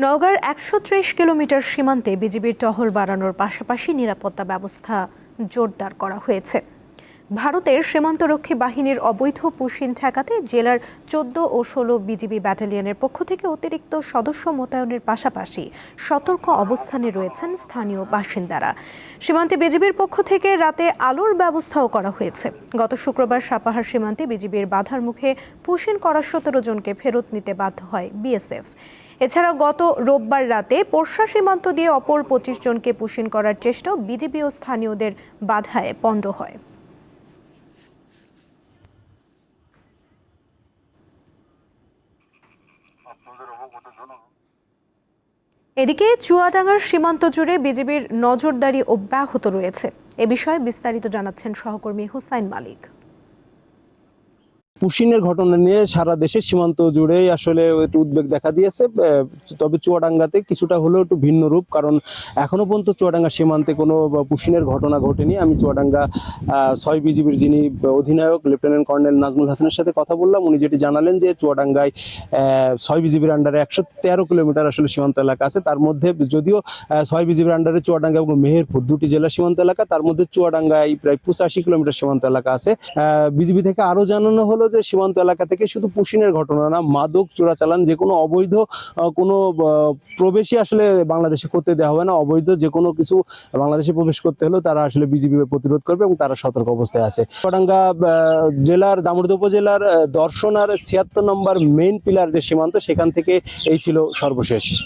নওগাঁর ১৩০ কিলোমিটার সীমান্তে বিজিবির টহল বাড়ানোর পাশাপাশি নিরাপত্তা ব্যবস্থা জোরদার করা হয়েছে। ভারতের সীমান্তরক্ষী বাহিনীর অবৈধ পুশিন ঠেকাতে জেলার ১৪ ও ১৬ বিজিবি ব্যাটালিয়নের পক্ষ থেকে অতিরিক্ত সদস্য মোতায়েনের পাশাপাশি সতর্ক অবস্থানে রয়েছেন স্থানীয় বাসিন্দারা। সীমান্তে বিজিবির পক্ষ থেকে রাতে আলোর ব্যবস্থাও করা হয়েছে। গত শুক্রবার সাপাহার সীমান্তে বিজিবির বাধার মুখে পুশিন করা ১৭ জনকে ফেরত নিতে বাধ্য হয় বিএসএফ। এছাড়া গত রোববার রাতে পোরশা সীমান্ত দিয়ে অপর ২৫ জনকে পুশিন করার চেষ্টাও বিজিবি ও স্থানীয়দের বাধায় পণ্ড হয়। এদিকে চুয়াডাঙ্গার সীমান্ত জুড়ে বিজিবির নজরদারি অব্যাহত রয়েছে। এ বিষয়ে বিস্তারিত জানাচ্ছেন সহকর্মী হুসাইন মালিক। পুশিনের ঘটনা নিয়ে সারা দেশের সীমান্ত জুড়েই আসলে একটু উদ্বেগ দেখা দিয়েছে। তবে চুয়াডাঙ্গাতে কিছুটা হলেও একটু ভিন্ন রূপ, কারণ এখনো পর্যন্ত চুয়াডাঙ্গা সীমান্তে কোনো পুশিনের ঘটনা ঘটেনি। আমি চুয়াডাঙ্গা ৬ বিজিবির যিনি অধিনায়ক লেফটেন্যান্ট কর্নেল নাজমুল হাসানের সাথে কথা বললাম। উনি যেটি জানালেন যে চুয়াডাঙ্গায় ৬ বিজিবির আন্ডারে ১১৩ কিলোমিটার আসলে সীমান্ত এলাকা আছে। তার মধ্যে যদিও ৬ বিজিবির আন্ডারে চুয়াডাঙ্গা এবং মেহেরপুর দুটি জেলা সীমান্ত এলাকা, তার মধ্যে চুয়াডাঙ্গায় প্রায় ৮৫ কিলোমিটার সীমান্ত এলাকা আছে। বিজিবি থেকে আরো জানানো হলো যে সীমান্ত এলাকা থেকে শুধু পুশিনের ঘটনা না, মাদক চোরাচালান যে কোনো অবৈধ কোনো প্রবেশই আসলে বাংলাদেশে করতে দেওয়া হবে না। অবৈধ যে কোনো কিছু বাংলাদেশে প্রবেশ করতে হলেও তারা আসলে বিজিবি প্রতিরোধ করবে এবং তারা সতর্ক অবস্থায় আছে। চুয়াডাঙ্গা জেলার দামোদর উপজেলার দর্শনার ৭৬ নম্বর মেইন পিলার যে সীমান্ত, সেখান থেকে এই ছিল সর্বশেষ।